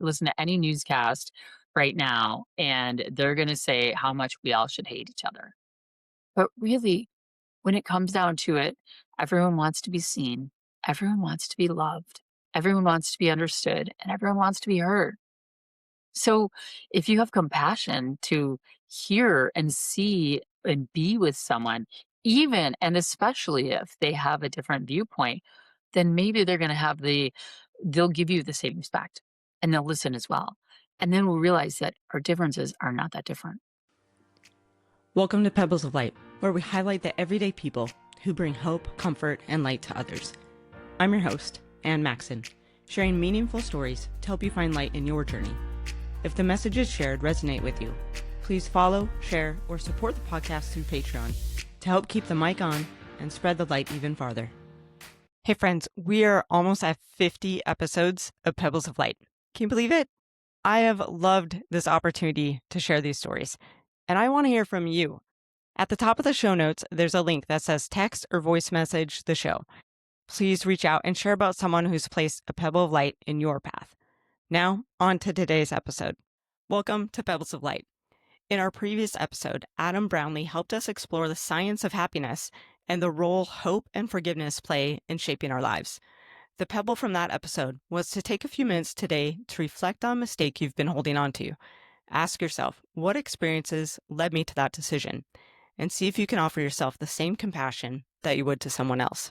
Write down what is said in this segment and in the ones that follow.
listen to any newscast right now, and they're going to say how much we all should hate each other. But really, when it comes down to it, everyone wants to be seen, everyone wants to be loved, everyone wants to be understood, and everyone wants to be heard. So if you have compassion to hear and see and be with someone, even and especially if they have a different viewpoint, then maybe they'll give you the same respect and they'll listen as well. And then we'll realize that our differences are not that different. Welcome to Pebbles of Light, where we highlight the everyday people who bring hope, comfort, and light to others. I'm your host, Maxson, sharing meaningful stories to help you find light in your journey. If the messages shared resonate with you, please follow, share, or support the podcast through Patreon to help keep the mic on and spread the light even farther. Hey friends, we are almost at 50 episodes of Pebbles of Light. Can you believe it? I have loved this opportunity to share these stories, and I want to hear from you. At the top of the show notes, there's a link that says text or voice message the show. Please reach out and share about someone who's placed a pebble of light in your path. Now, on to today's episode. Welcome to Pebbles of Light. In our previous episode, Adam Brownlee helped us explore the science of happiness and the role hope and forgiveness play in shaping our lives. The pebble from that episode was to take a few minutes today to reflect on a mistake you've been holding on to. Ask yourself, what experiences led me to that decision? And see if you can offer yourself the same compassion that you would to someone else.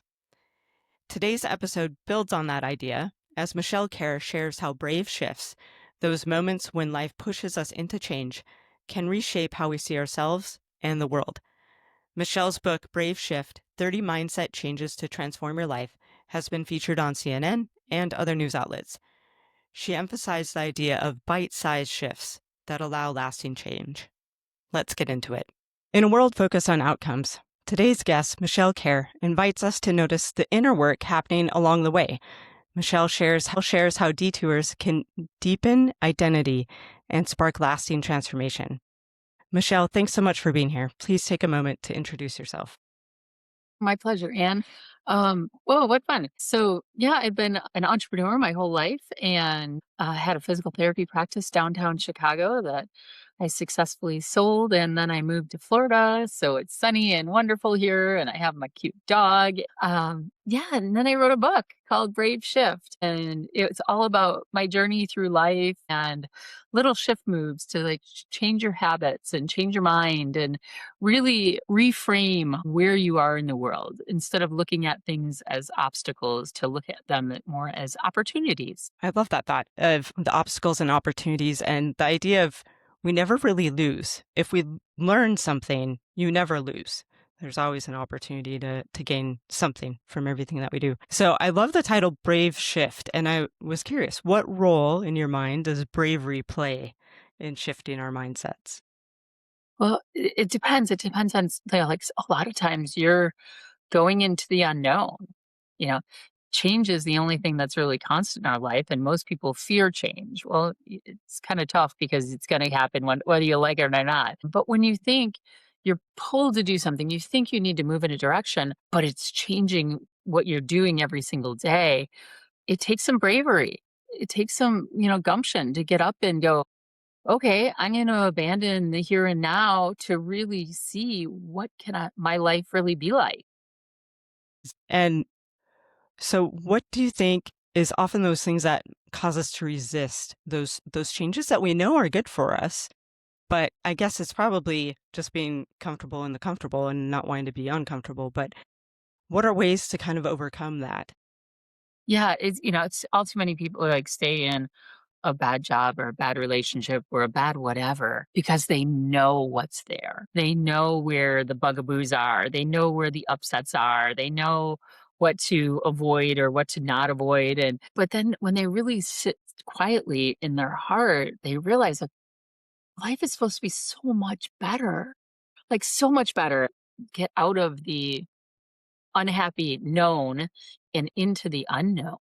Today's episode builds on that idea as Michele Kehrer shares how brave shifts, those moments when life pushes us into change, can reshape how we see ourselves and the world. Michele's book, Brave Shift, 30 Mindset Changes to Transform Your Life, has been featured on CNN and other news outlets. She emphasized the idea of bite-sized shifts that allow lasting change. Let's get into it. In a world focused on outcomes, today's guest, Michele Kehrer, invites us to notice the inner work happening along the way. Michele shares how detours can deepen identity and spark lasting transformation. Michele, thanks so much for being here. Please take a moment to introduce yourself. My pleasure, Anne. Whoa, what fun. So, yeah, I've been an entrepreneur my whole life and had a physical therapy practice downtown Chicago that I successfully sold. And then I moved to Florida. So it's sunny and wonderful here. And I have my cute dog. Yeah. And then I wrote a book called Brave Shift. And it's all about my journey through life and little shift moves to like change your habits and change your mind and really reframe where you are in the world instead of looking at things as obstacles to look at them more as opportunities. I love that thought of the obstacles and opportunities and the idea of we never really lose. If we learn something, you never lose. There's always an opportunity to gain something from everything that we do. So I love the title Brave Shift. And I was curious, what role in your mind does bravery play in shifting our mindsets? Well, it depends. It depends on like a lot of times you're going into the unknown. You know, change is the only thing that's really constant in our life, and most people fear change. Well, it's kind of tough because it's going to happen whether you like it or not. But when you think you're pulled to do something, you think you need to move in a direction, but it's changing what you're doing every single day. It takes some bravery. It takes some, gumption to get up and go, okay, I'm going to abandon the here and now to really see what can my life really be like. And so what do you think is often those things that cause us to resist those changes that we know are good for us? But I guess it's probably just being comfortable in the comfortable and not wanting to be uncomfortable. But what are ways to kind of overcome that? Yeah, it's all too many people like stay in a bad job or a bad relationship or a bad whatever because they know what's there. They know where the bugaboos are. They know where the upsets are. They know what to avoid or what to not avoid. And but then when they really sit quietly in their heart, they realize that life is supposed to be so much better. Like so much better. Get out of the unhappy known and into the unknown.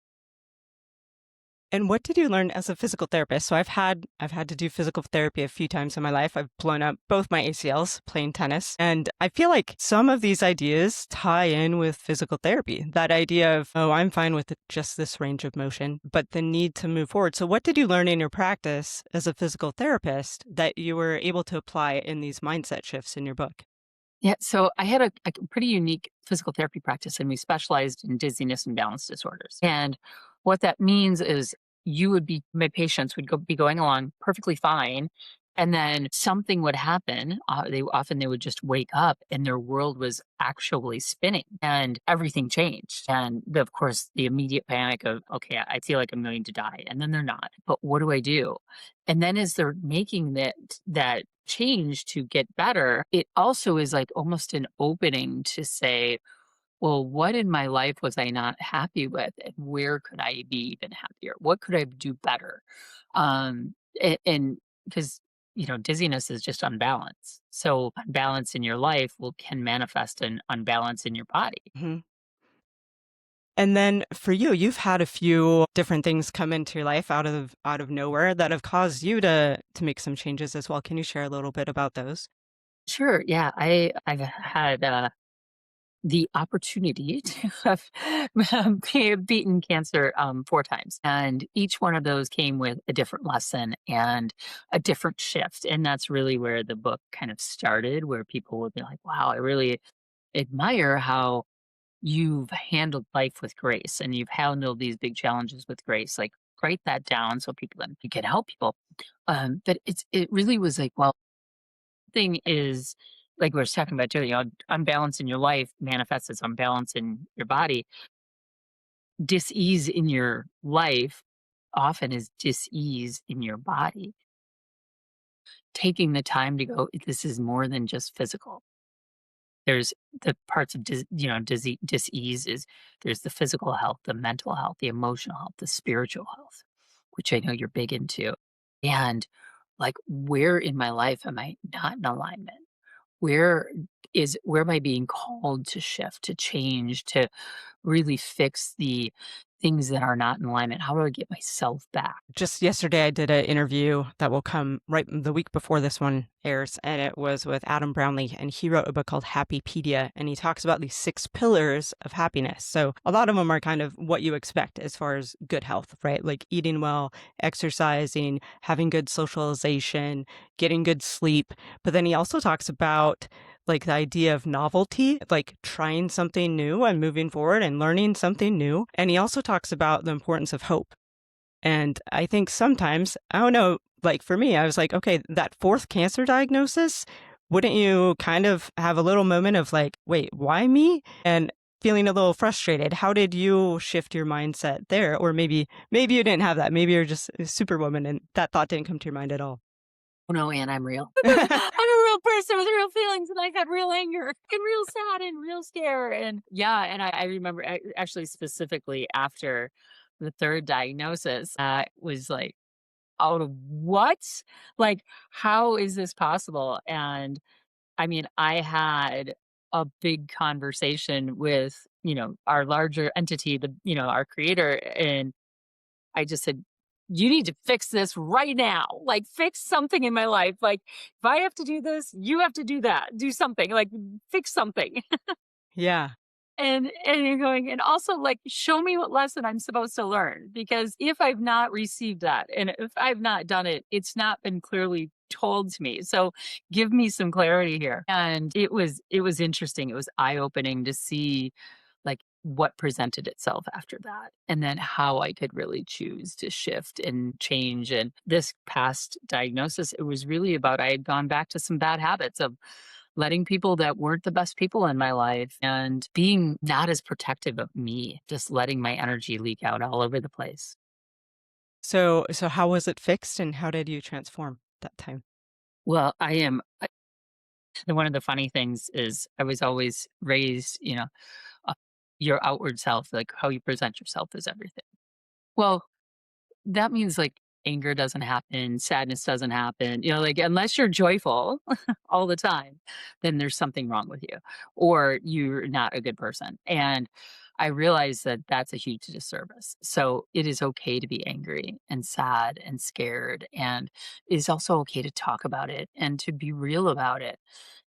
And what did you learn as a physical therapist? So I've had to do physical therapy a few times in my life. I've blown up both my ACLs playing tennis. And I feel like some of these ideas tie in with physical therapy. That idea of, oh, I'm fine with just this range of motion, but the need to move forward. So what did you learn in your practice as a physical therapist that you were able to apply in these mindset shifts in your book? Yeah, so I had a pretty unique physical therapy practice, and we specialized in dizziness and balance disorders. And what that means is my patients would be going along perfectly fine, and then something would happen. They would just wake up, and their world was actually spinning, and everything changed. And of course, the immediate panic of, okay, I feel like I'm going to die, and then they're not. But what do I do? And then as they're making that change to get better, it also is like almost an opening to say, well, what in my life was I not happy with? And where could I be even happier? What could I do better? And because, dizziness is just unbalance. So unbalance in your life can manifest an unbalance in your body. Mhm. And then for you, you've had a few different things come into your life out of nowhere that have caused you to make some changes as well. Can you share a little bit about those? Sure. Yeah. I've had the opportunity to have beaten cancer 4 times. And each one of those came with a different lesson and a different shift. And that's really where the book kind of started, where people would be like, wow, I really admire how you've handled life with grace and you've handled these big challenges with grace. Like, write that down so people then you can help people. But it really was like, well, thing is, like we were talking about too, unbalance in your life manifests as unbalance in your body. Dis-ease in your life often is dis-ease in your body. Taking the time to go, this is more than just physical. There's the parts of dis-ease is there's the physical health, the mental health, the emotional health, the spiritual health, which I know you're big into. And like, where in my life am I not in alignment? Where am I being called to shift, to change, to really fix the things that are not in alignment? How do I get myself back? Just yesterday, I did an interview that will come right the week before this one airs, and it was with Adam Brownlee, and he wrote a book called Happypedia, and he talks about these 6 pillars of happiness. So a lot of them are kind of what you expect as far as good health, right? Like eating well, exercising, having good socialization, getting good sleep. But then he also talks about like the idea of novelty, like trying something new and moving forward and learning something new. And he also talks about the importance of hope. And I think sometimes, I don't know, like for me, I was like, okay, that fourth cancer diagnosis, wouldn't you kind of have a little moment of like, wait, why me? And feeling a little frustrated. How did you shift your mindset there? Or maybe you didn't have that. Maybe you're just a superwoman and that thought didn't come to your mind at all. Oh no, Anne, I'm real. I'm a real person with real feelings, and I've had real anger and real sad and real scare. And yeah, and I remember actually specifically after the third diagnosis, was like, out of what? Like, how is this possible? And I mean, I had a big conversation with, our larger entity, our creator. And I just said, you need to fix this right now. Like, fix something in my life. Like, if I have to do this, you have to do that. Do something. Like, fix something. Yeah. And you're going, and also like, show me what lesson I'm supposed to learn, because if I've not received that and if I've not done it, it's not been clearly told to me. So give me some clarity here. And it was interesting. It was eye-opening to see like what presented itself after that, and then how I could really choose to shift and change. And this past diagnosis, it was really about, I had gone back to some bad habits of letting people that weren't the best people in my life and being not as protective of me, just letting my energy leak out all over the place. So how was it fixed and how did you transform that time? Well, and one of the funny things is I was always raised, uh, your outward self, like how you present yourself is everything. Well, that means like anger doesn't happen, sadness doesn't happen, like unless you're joyful all the time, then there's something wrong with you or you're not a good person. And I realize that that's a huge disservice. So it is okay to be angry and sad and scared, and it's also okay to talk about it and to be real about it.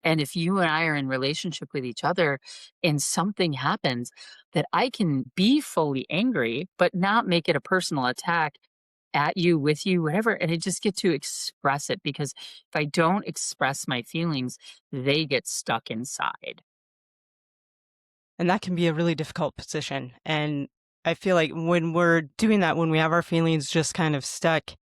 And if you and I are in relationship with each other and something happens, that I can be fully angry, but not make it a personal attack at you, with you, whatever. And I just get to express it, because if I don't express my feelings, they get stuck inside. And that can be a really difficult position. And I feel like when we're doing that, when we have our feelings just kind of stuck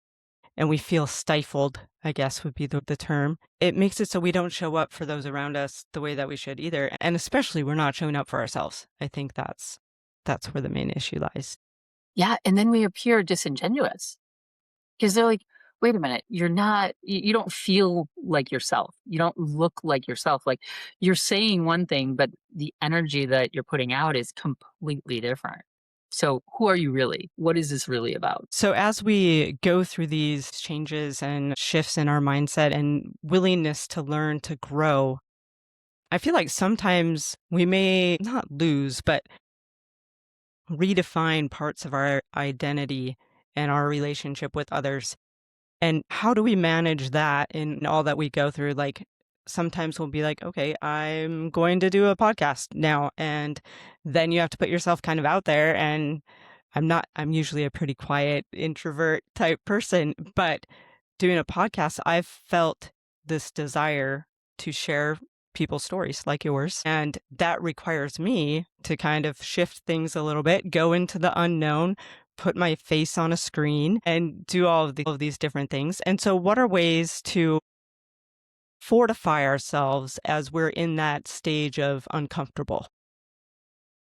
and we feel stifled, I guess would be the term, it makes it so we don't show up for those around us the way that we should either. And especially we're not showing up for ourselves. I think that's where the main issue lies. Yeah. And then we appear disingenuous, because they're like, wait a minute, you're not, you don't feel like yourself. You don't look like yourself. Like, you're saying one thing, but the energy that you're putting out is completely different. So who are you really? What is this really about? So as we go through these changes and shifts in our mindset and willingness to learn to grow, I feel like sometimes we may not lose, but redefine parts of our identity and our relationship with others. And how do we manage that in all that we go through? Like sometimes we'll be like, okay, I'm going to do a podcast now. And then you have to put yourself kind of out there. And I'm usually a pretty quiet introvert type person, but doing a podcast, I've felt this desire to share people's stories like yours. And that requires me to kind of shift things a little bit, go into the unknown, put my face on a screen, and do all of these different things. And so, what are ways to fortify ourselves as we're in that stage of uncomfortable?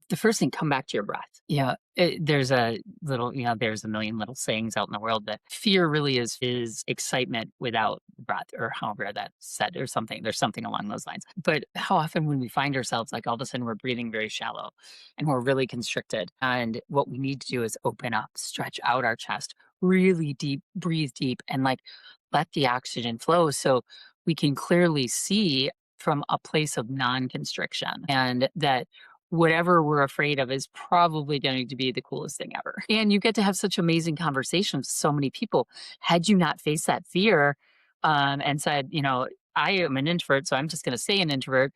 The first thing, come back to your breath. Yeah, there's a little, there's a million little sayings out in the world that fear really is excitement without breath, or however that's said, or something. There's something along those lines. But how often when we find ourselves, like, all of a sudden we're breathing very shallow and we're really constricted, and what we need to do is open up, stretch out our chest, really deep, breathe deep, and like let the oxygen flow, so we can clearly see from a place of non-constriction, and that whatever we're afraid of is probably going to be the coolest thing ever. And you get to have such amazing conversations with so many people. Had you not faced that fear, and said, I am an introvert, so I'm just going to stay an introvert,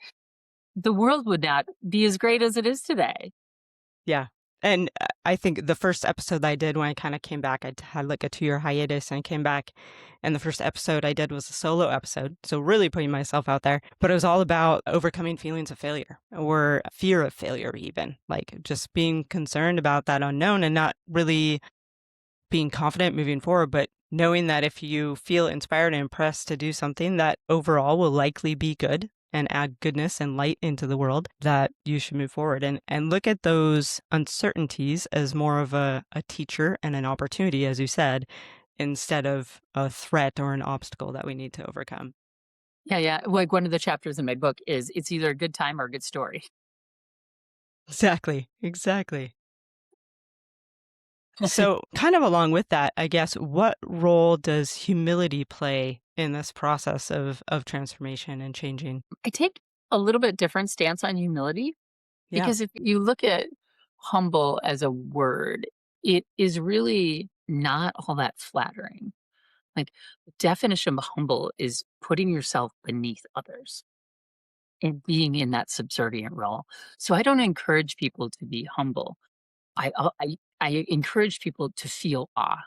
the world would not be as great as it is today. Yeah. And I think the first episode that I did when I kind of came back, I had like a 2-year hiatus and I came back. And the first episode I did was a solo episode. So really putting myself out there. But it was all about overcoming feelings of failure or fear of failure, even like just being concerned about that unknown and not really being confident moving forward, but knowing that if you feel inspired and impressed to do something that overall will likely be good and add goodness and light into the world, that you should move forward and look at those uncertainties as more of a teacher and an opportunity, as you said, instead of a threat or an obstacle that we need to overcome. Yeah, yeah. Like, one of the chapters in my book is, it's either a good time or a good story. Exactly. Exactly. So, kind of along with that, I guess, what role does humility play in this process of transformation and changing? I take a little bit different stance on humility, Yeah. because if you look at humble as a word, it is really not all that flattering. Like, the definition of humble is putting yourself beneath others and being in that subservient role. So I don't encourage people to be humble. I encourage people to feel awe.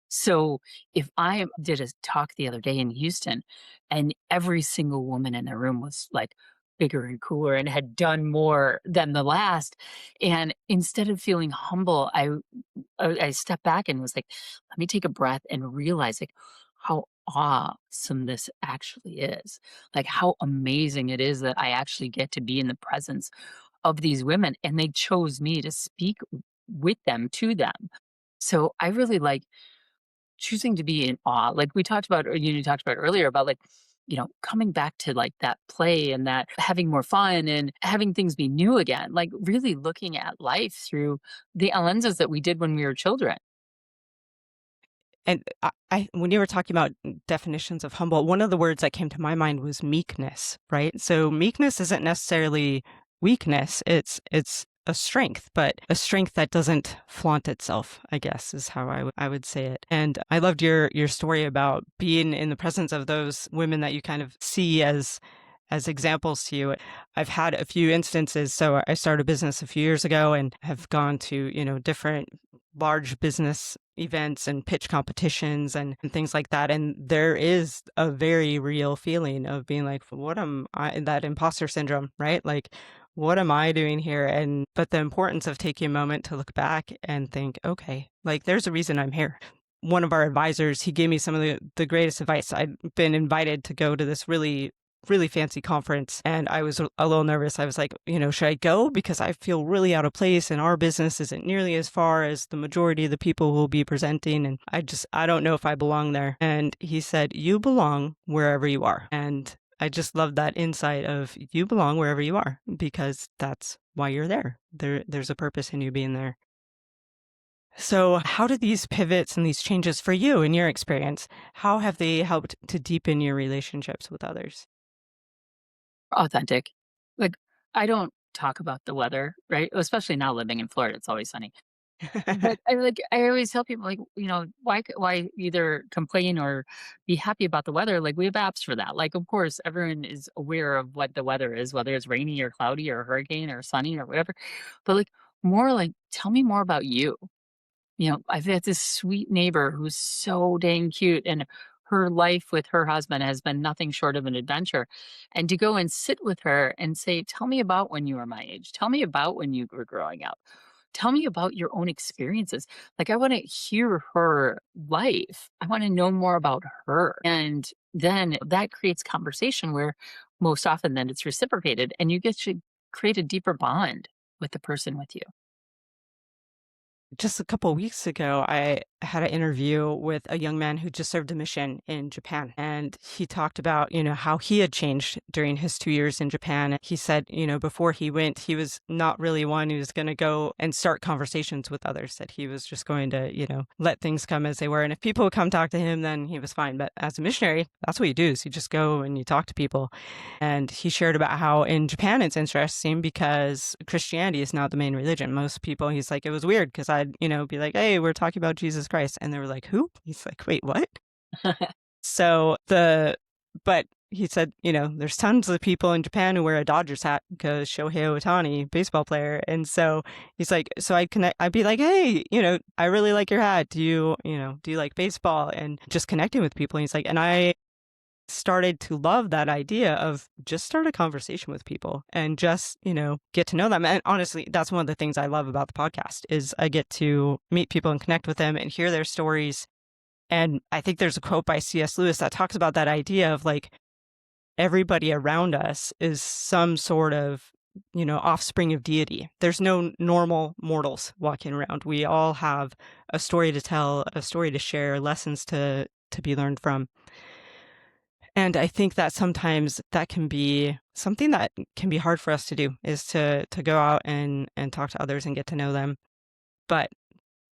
So if I did a talk the other day in Houston, and every single woman in the room was like bigger and cooler and had done more than the last, and instead of feeling humble, I stepped back and was like, let me take a breath and realize, like, how awesome this actually is. Like, how amazing it is that I actually get to be in the presence of these women, and they chose me to speak with them, to them. So I really like choosing to be in awe. Like we talked about, or you talked about earlier, about like, coming back to like that play and that having more fun and having things be new again, like really looking at life through the lenses that we did when we were children. And when you were talking about definitions of humble, one of the words that came to my mind was meekness, right? So meekness isn't necessarily weakness. It's a strength, but a strength that doesn't flaunt itself, I guess is how I would say it. And I loved your story about being in the presence of those women that you kind of see as examples to you. I've had a few instances. So I started a business a few years ago and have gone to, different large business events and pitch competitions and things like that. And there is a very real feeling of being like, what am I, that imposter syndrome, right? Like, what am I doing here? But the importance of taking a moment to look back and think, okay, like there's a reason I'm here. One of our advisors, he gave me some of the greatest advice. I'd been invited to go to this really fancy conference and I was a little nervous. I was like, should I go? Because I feel really out of place and our business isn't nearly as far as the majority of the people who will be presenting. And I don't know if I belong there. And he said, you belong wherever you are. And I just love that insight of you belong wherever you are because that's why you're there. There's a purpose in you being there. So, how did these pivots and these changes for you in your experience, how have they helped to deepen your relationships with others? Authentic. Like, I don't talk about the weather, right? Especially now living in Florida, it's always sunny. But I always tell people, like, why either complain or be happy about the weather? Like, we have apps for that. Like, of course, everyone is aware of what the weather is, whether it's rainy or cloudy or hurricane or sunny or whatever. But like, more like, tell me more about you. I've had this sweet neighbor who's so dang cute, and her life with her husband has been nothing short of an adventure. And to go and sit with her and say, "Tell me about when you were my age. Tell me about when you were growing up. Tell me about your own experiences." Like, I want to hear her life. I want to know more about her. And then that creates conversation where most often then it's reciprocated and you get to create a deeper bond with the person with you. Just a couple weeks ago, I had an interview with a young man who just served a mission in Japan. And he talked about, how he had changed during his 2 years in Japan. He said, before he went, he was not really one who was going to go and start conversations with others, that he was just going to, let things come as they were. And if people would come talk to him, then he was fine. But as a missionary, that's what you do is you just go and you talk to people. And he shared about how in Japan it's interesting because Christianity is not the main religion. Most people, he's like, it was weird because I'd, be like, hey, we're talking about Jesus Christ. And they were like, who? He's like, wait, what? So but he said, there's tons of people in Japan who wear a Dodgers hat because Shohei Ohtani, baseball player. And so he's like, so I'd be like, hey, I really like your hat. Do you like baseball? And just connecting with people. And he's like, and I started to love that idea of just start a conversation with people and just, get to know them. And honestly, that's one of the things I love about the podcast is I get to meet people and connect with them and hear their stories. And I think there's a quote by C.S. Lewis that talks about that idea of like everybody around us is some sort of, offspring of deity. There's no normal mortals walking around. We all have a story to tell, a story to share, lessons to be learned from. And I think that sometimes that can be something that can be hard for us to do is to go out and talk to others and get to know them. But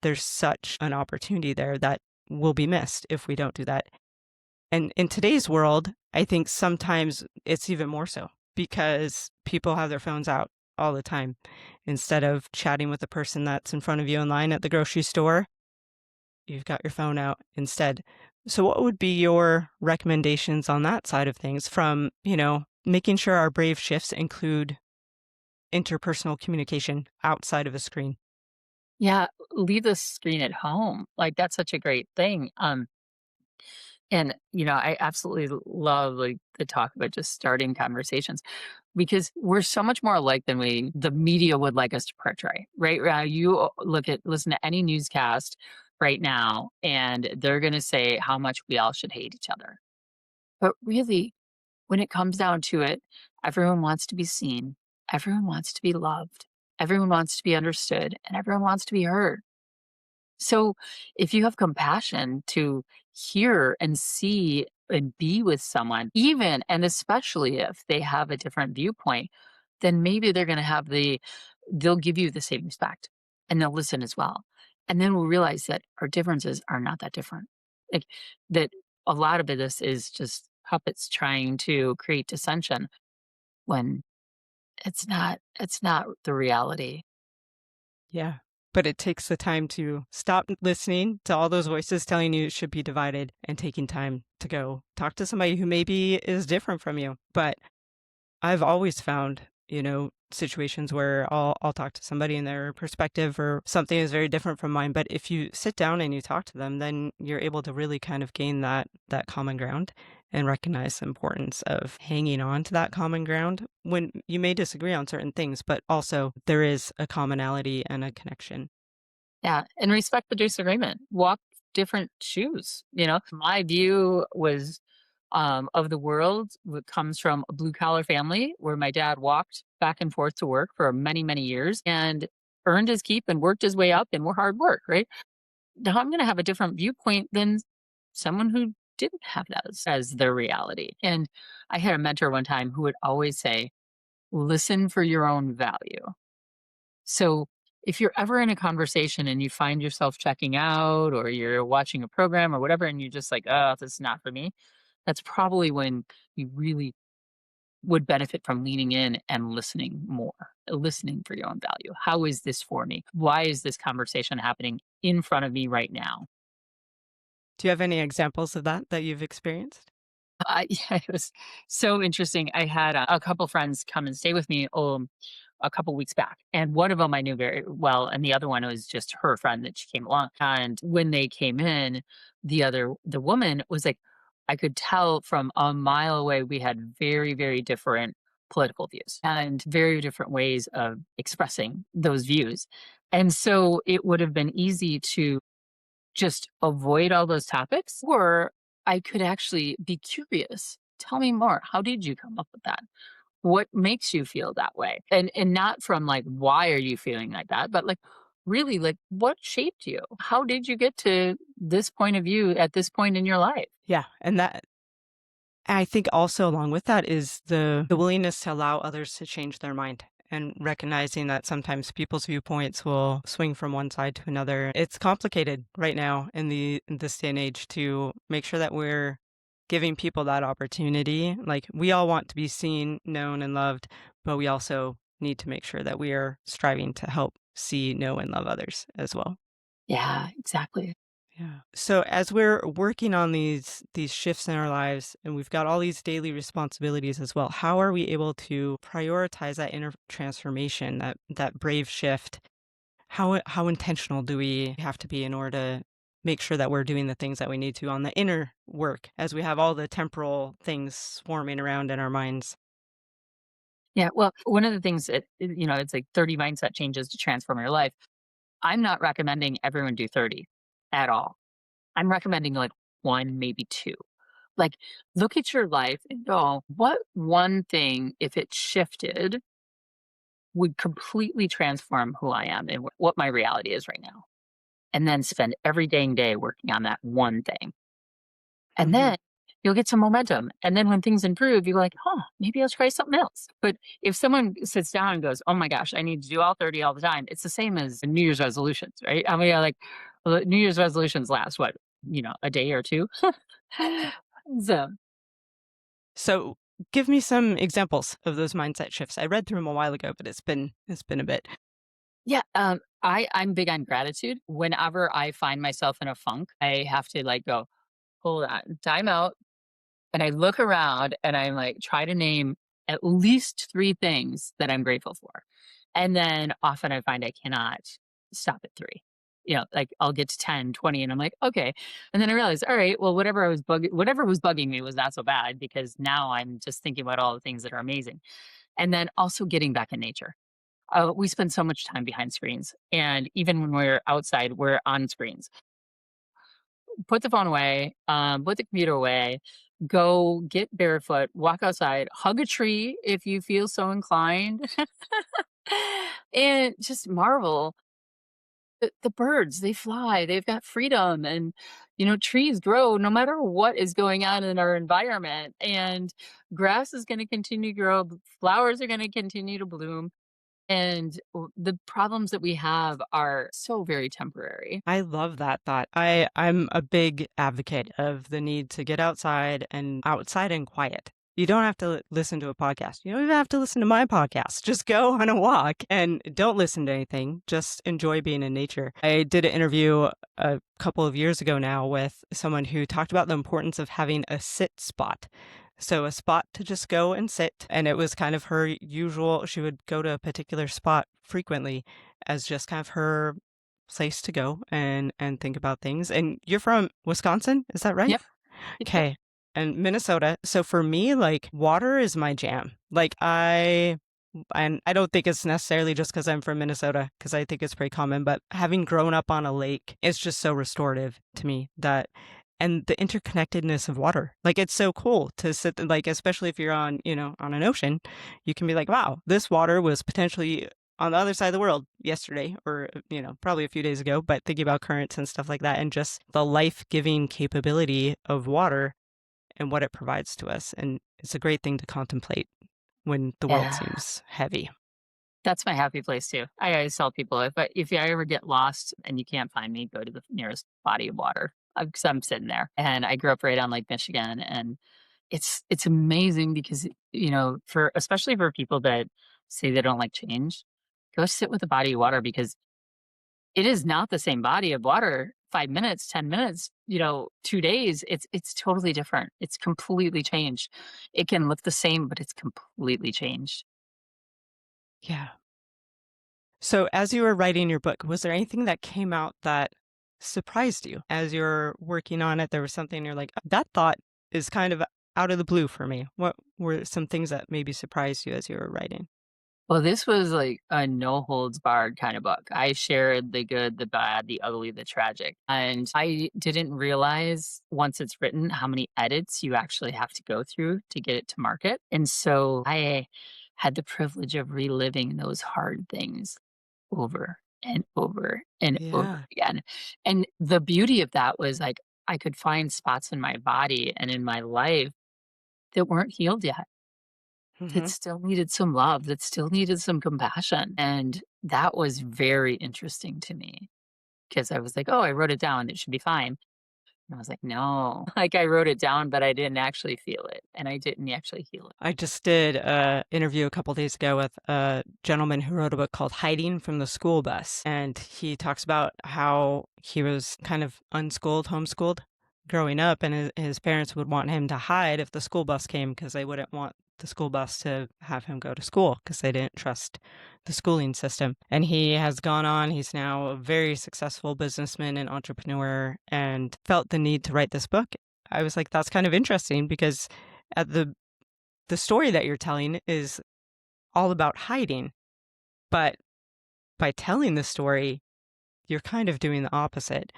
there's such an opportunity there that will be missed if we don't do that. And in today's world, I think sometimes it's even more so because people have their phones out all the time. Instead of chatting with the person that's in front of you in line at the grocery store, you've got your phone out instead. So what would be your recommendations on that side of things from, making sure our brave shifts include interpersonal communication outside of a screen? Yeah, leave the screen at home. Like, that's such a great thing. And I absolutely love like the talk about just starting conversations because we're so much more alike than the media would like us to portray, right? You listen to any newscast right now, and they're going to say how much we all should hate each other. But really, when it comes down to it, everyone wants to be seen, everyone wants to be loved, everyone wants to be understood, and everyone wants to be heard. So if you have compassion to hear and see and be with someone, even and especially if they have a different viewpoint, then maybe they'll give you the same respect and they'll listen as well. And then we'll realize that our differences are not that different. Like that a lot of this is just puppets trying to create dissension when it's not the reality. Yeah. But it takes the time to stop listening to all those voices telling you it should be divided and taking time to go talk to somebody who maybe is different from you. But I've always found, situations where I'll talk to somebody and their perspective or something is very different from mine. But if you sit down and you talk to them, then you're able to really kind of gain that common ground and recognize the importance of hanging on to that common ground when you may disagree on certain things, but also there is a commonality and a connection. Yeah, and respect the disagreement. Walk different shoes, My view was, of the world comes from a blue collar family where my dad walked back and forth to work for many, many years and earned his keep and worked his way up and more hard work, right? Now I'm gonna have a different viewpoint than someone who didn't have that as their reality. And I had a mentor one time who would always say, listen for your own value. So if you're ever in a conversation and you find yourself checking out or you're watching a program or whatever, and you're just like, oh, this is not for me, that's probably when you really would benefit from leaning in and listening more, listening for your own value. How is this for me? Why is this conversation happening in front of me right now? Do you have any examples of that you've experienced? Yeah, it was so interesting. I had a couple friends come and stay with me a couple weeks back, and one of them I knew very well, and the other one was just her friend that she came along. And when they came in, the woman was like, I could tell from a mile away we had very very different political views and very different ways of expressing those views, and so it would have been easy to just avoid all those topics, or I could actually be curious. Tell me more. How did you come up with that? What makes you feel that way? And not from like why are you feeling like that, but like really like what shaped you? How did you get to this point of view at this point in your life? Yeah, and that I think also along with that is the willingness to allow others to change their mind and recognizing that sometimes people's viewpoints will swing from one side to another. It's complicated right now in this day and age to make sure that we're giving people that opportunity. Like we all want to be seen, known, and loved, but we also need to make sure that we are striving to help see, know, and love others as well. Yeah, exactly. Yeah. So as we're working on these shifts in our lives and we've got all these daily responsibilities as well, how are we able to prioritize that inner transformation, that brave shift? How intentional do we have to be in order to make sure that we're doing the things that we need to on the inner work as we have all the temporal things swarming around in our minds? Yeah. Well, one of the things that, it's like 30 mindset changes to transform your life. I'm not recommending everyone do 30 at all. I'm recommending like one, maybe two. Like, look at your life and go, what one thing, if it shifted, would completely transform who I am and what my reality is right now? And then spend every dang day working on that one thing. And Hmm. then you'll get some momentum. And then when things improve, you're like, huh, maybe I'll try something else. But if someone sits down and goes, oh my gosh, I need to do all 30 all the time, it's the same as New Year's resolutions, right? I mean, like New Year's resolutions last what, a day or two. So, So give me some examples of those mindset shifts. I read through them a while ago, but it's been a bit. yeah, I'm big on gratitude. Whenever I find myself in a funk, I have to like go, hold on, time out. And I look around and I'm like, try to name at least three things that I'm grateful for. And then often I find I cannot stop at three. Like I'll get to 10, 20, and I'm like, okay. And then I realize, all right, well, whatever was bugging me was not so bad because now I'm just thinking about all the things that are amazing. And then also getting back in nature. We spend so much time behind screens. And even when we're outside, we're on screens. Put the phone away, put the computer away, go get barefoot, walk outside, hug a tree if you feel so inclined, and just marvel. The birds, they fly, they've got freedom, and trees grow no matter what is going on in our environment. And grass is going to continue to grow, flowers are going to continue to bloom. And the problems that we have are so very temporary. I love that thought. I'm a big advocate of the need to get outside and quiet. You don't have to listen to a podcast. You don't even have to listen to my podcast. Just go on a walk and don't listen to anything. Just enjoy being in nature. I did an interview a couple of years ago now with someone who talked about the importance of having a sit spot. So a spot to just go and sit. And it was kind of her usual, she would go to a particular spot frequently as just kind of her place to go and think about things. And you're from Wisconsin, is that right? Yep. Yep. Yep. Okay. And Minnesota. So for me, like water is my jam. And I don't think it's necessarily just because I'm from Minnesota, because I think it's pretty common, but having grown up on a lake, it's just so restorative to me that, and the interconnectedness of water. Like it's so cool to sit, like, especially if you're on, on an ocean, you can be like, wow, this water was potentially on the other side of the world yesterday or, probably a few days ago, but thinking about currents and stuff like that and just the life-giving capability of water and what it provides to us. And it's a great thing to contemplate when the world Yeah. seems heavy. That's my happy place too. I always tell people if I ever get lost and you can't find me, go to the nearest body of water. Because I'm sitting there, and I grew up right on Lake Michigan, and it's amazing because for especially for people that say they don't like change, go sit with a body of water because it is not the same body of water. 5 minutes, 10 minutes, 2 days. It's totally different. It's completely changed. It can look the same, but it's completely changed. Yeah. So as you were writing your book, was there anything that came out that surprised you as you're working on it? There was something you're like, that thought is kind of out of the blue for me. What were some things that maybe surprised you as you were writing? Well, this was like a no holds barred kind of book. I shared the good, the bad, the ugly, the tragic. And I didn't realize once it's written how many edits you actually have to go through to get it to market. And so I had the privilege of reliving those hard things over and over and over Yeah. again. And the beauty of that was like I could find spots in my body and in my life that weren't healed yet, that Hmm. still needed some love, that still needed some compassion, and that was very interesting to me because I was like, "Oh, I wrote it down, it should be fine." And I was like, "No." Like, I wrote it down, but I didn't actually feel it, and I didn't actually heal it. I just did a interview a couple days ago with a gentleman who wrote a book called Hiding from the School Bus. And he talks about how he was kind of unschooled, homeschooled growing up, and his parents would want him to hide if the school bus came because they wouldn't want the school bus to have him go to school because they didn't trust the schooling system. And he has gone on, he's now a very successful businessman and entrepreneur and felt the need to write this book. I was like, that's kind of interesting because at the story that you're telling is all about hiding, but by telling the story, you're kind of doing the opposite.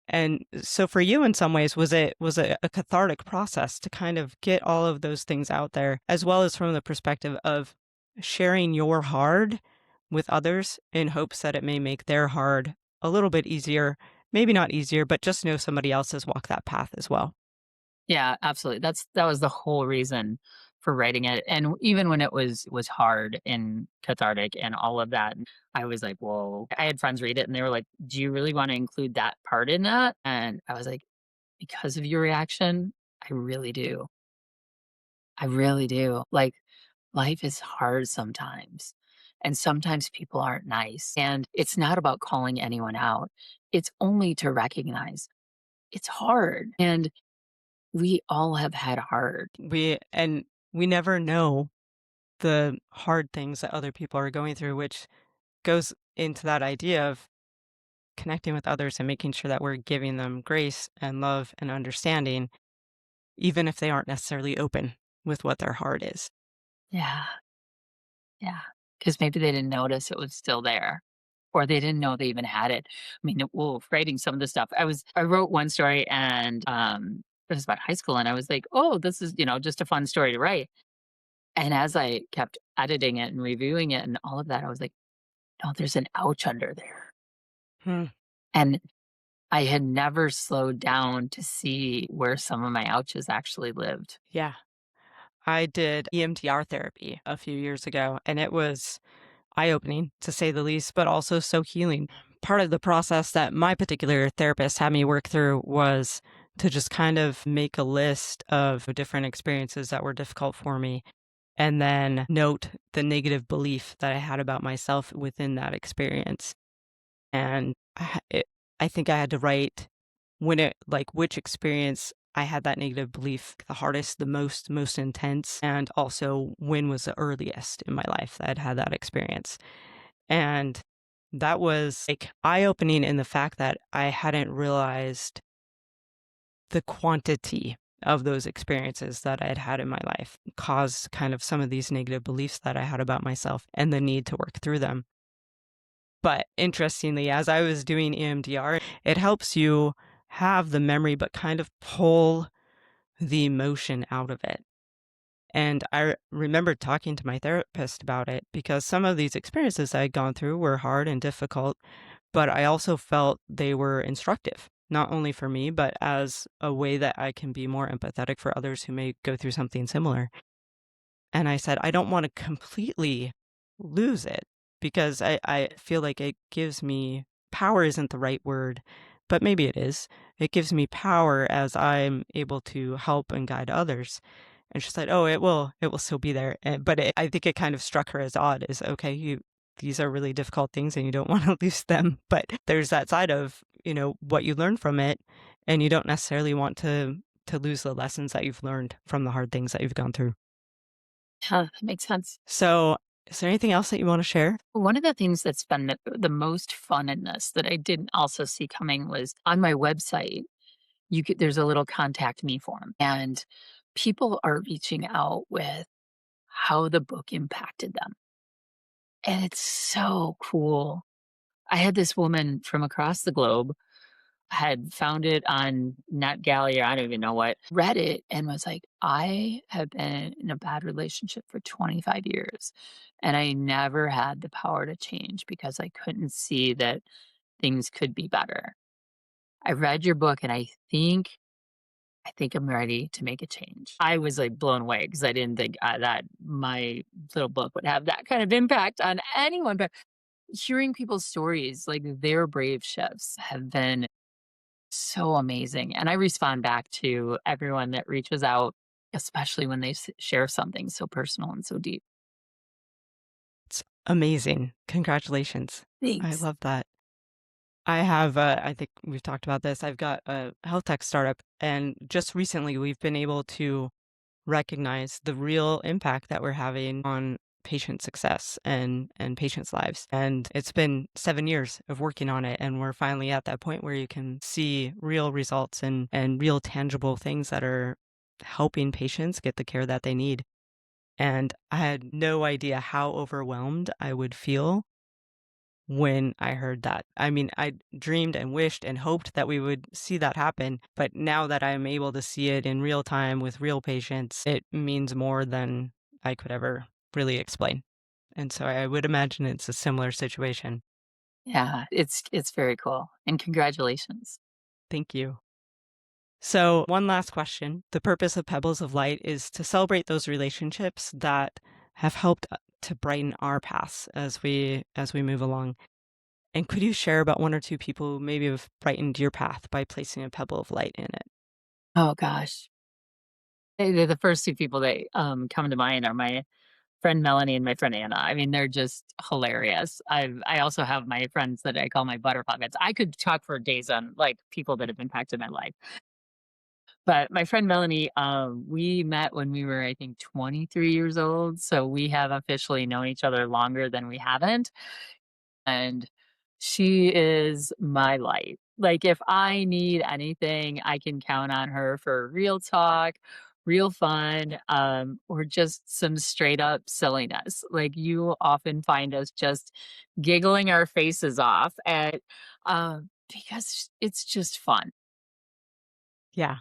And so for you in some ways, was it a cathartic process to kind of get all of those things out there, as well as from the perspective of sharing your hard with others in hopes that it may make their hard a little bit easier, maybe not easier, but just know somebody else has walked that path as well. Yeah, absolutely. That was the whole reason for writing it, and even when it was hard and cathartic and all of that, I was like, "Whoa." I had friends read it, and they were like, "Do you really wanna include that part in that?" And I was like, "Because of your reaction, I really do. I really do." Like, life is hard sometimes, and sometimes people aren't nice, and it's not about calling anyone out. It's only to recognize it's hard, and we all have had hard. We never know the hard things that other people are going through, which goes into that idea of connecting with others and making sure that we're giving them grace and love and understanding, even if they aren't necessarily open with what their heart is. Yeah, yeah. Because maybe they didn't notice it was still there, or they didn't know they even had it. I mean, well, writing some of the stuff, I wrote one story and, it was about high school, and I was like, "Oh, this is, just a fun story to write." And as I kept editing it and reviewing it and all of that, I was like, "No, there's an ouch under there." Hmm. And I had never slowed down to see where some of my ouches actually lived. Yeah. I did EMDR therapy a few years ago, and it was eye opening to say the least, but also so healing. Part of the process that my particular therapist had me work through was to just kind of make a list of different experiences that were difficult for me and then note the negative belief that I had about myself within that experience. And I think I had to write like which experience I had that negative belief the hardest, the most intense, and also when was the earliest in my life that I'd had that experience. And that was like eye opening in the fact that I hadn't realized the quantity of those experiences that I had had in my life caused kind of some of these negative beliefs that I had about myself and the need to work through them. But interestingly, as I was doing EMDR, it helps you have the memory, but kind of pull the emotion out of it. And I remember talking to my therapist about it because some of these experiences I had gone through were hard and difficult, but I also felt they were instructive, not only for me, but as a way that I can be more empathetic for others who may go through something similar. And I said, I don't want to completely lose it because I feel like it gives me power isn't the right word, but maybe it is. It gives me power as I'm able to help and guide others. And she said, "Oh, it will still be there." But I think it kind of struck her as odd. Is okay, these are really difficult things, and you don't want to lose them. But there's that side of what you learn from it, and you don't necessarily want to lose the lessons that you've learned from the hard things that you've gone through. Yeah, that makes sense. So, is there anything else that you want to share? One of the things that's been the most fun in this that I didn't also see coming was on my website, there's a little contact me form, and people are reaching out with how the book impacted them. And it's so cool. I had this woman from across the globe had found it on NetGalley or I don't even know what, read it and was like, I have been in a bad relationship for 25 years and I never had the power to change because I couldn't see that things could be better. I read your book and I think I'm ready to make a change. I was like blown away because I didn't think that my little book would have that kind of impact on anyone. But hearing people's stories, like their brave shifts, have been so amazing. And I respond back to everyone that reaches out, especially when they share something so personal and so deep. It's amazing. Congratulations. I Thanks. love that. I have, I think we've talked about this. I've got a health tech startup, and just recently we've been able to recognize the real impact that we're having on patient success and patients' lives. And it's been 7 years of working on it, and we're finally at that point where you can see real results and real tangible things that are helping patients get the care that they need. And I had no idea how overwhelmed I would feel when I heard that. I mean, I dreamed and wished and hoped that we would see that happen. But now that I'm able to see it in real time with real patients, it means more than I could ever really explain. And so I would imagine it's a similar situation. Yeah, it's very cool. And congratulations. Thank you. So, one last question. The purpose of Pebbles of Light is to celebrate those relationships that have helped to brighten our paths as we move along. And could you share about one or two people who maybe have brightened your path by placing a pebble of light in it? Oh gosh. The first two people that come to mind are my friend Melanie and my friend Anna. I mean, they're just hilarious. I also have my friends that I call my butter puppets. I could talk for days on like people that have impacted my life. But my friend Melanie, we met when we were, I think, 23 years old. So we have officially known each other longer than we haven't. And she is my light. Like, if I need anything, I can count on her for real talk, real fun, or just some straight up silliness. Like, you often find us just giggling our faces off because it's just fun. Yeah.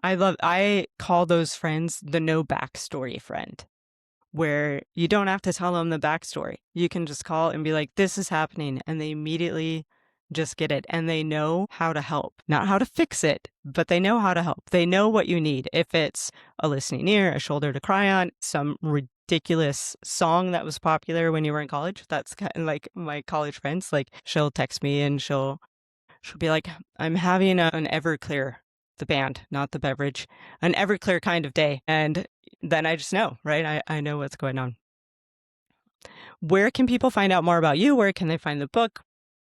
I call those friends the no backstory friend, where you don't have to tell them the backstory. You can just call and be like, this is happening. And they immediately just get it. And they know how to help, not how to fix it, but they know how to help. They know what you need. If it's a listening ear, a shoulder to cry on, some ridiculous song that was popular when you were in college. That's kind of like my college friends. Like she'll text me and she'll be like, I'm having an Everclear the band, not the beverage, an Everclear kind of day. And then I just know, right? I know what's going on. Where can people find out more about you? Where can they find the book?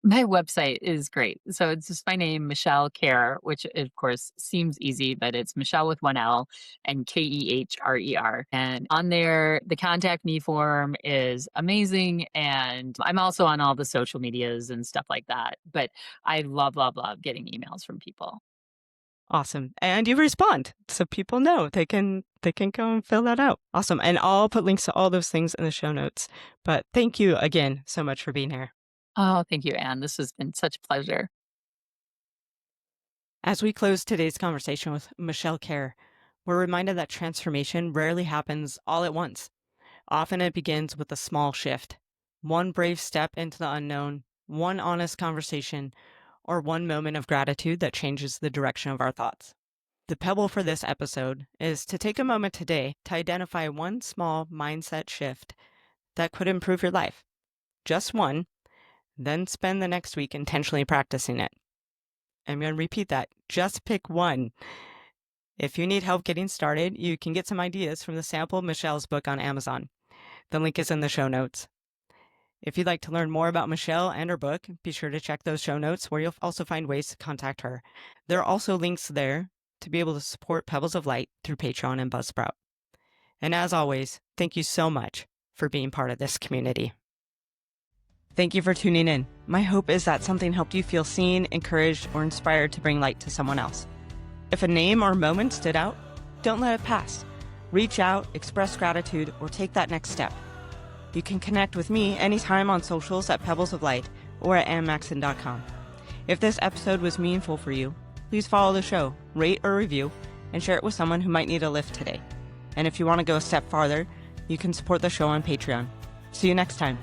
My website is great. So it's just my name, Michele Kehrer, which of course seems easy, but it's Michelle with one L and Kehrer. And on there, the contact me form is amazing. And I'm also on all the social medias and stuff like that. But I love, love, love getting emails from people. Awesome. And you respond so people know they can go and fill that out. Awesome. And I'll put links to all those things in the show notes. But thank you again so much for being here. Oh, thank you, Anne. This has been such a pleasure. As we close today's conversation with Michele Kehrer, we're reminded that transformation rarely happens all at once. Often it begins with a small shift, one brave step into the unknown, one honest conversation, or one moment of gratitude that changes the direction of our thoughts. The pebble for this episode is to take a moment today to identify one small mindset shift that could improve your life. Just one, then spend the next week intentionally practicing it. I'm going to repeat that. Just pick one. If you need help getting started, you can get some ideas from the sample of Michelle's book on Amazon. The link is in the show notes. If you'd like to learn more about Michele and her book, be sure to check those show notes where you'll also find ways to contact her. There are also links there to be able to support Pebbles of Light through Patreon and Buzzsprout. And as always, thank you so much for being part of this community. Thank you for tuning in. My hope is that something helped you feel seen, encouraged, or inspired to bring light to someone else. If a name or moment stood out, don't let it pass. Reach out, express gratitude, or take that next step. You can connect with me anytime on socials at Pebbles of Light or at Maxson.com. If this episode was meaningful for you, please follow the show, rate or review, and share it with someone who might need a lift today. And if you want to go a step farther, you can support the show on Patreon. See you next time.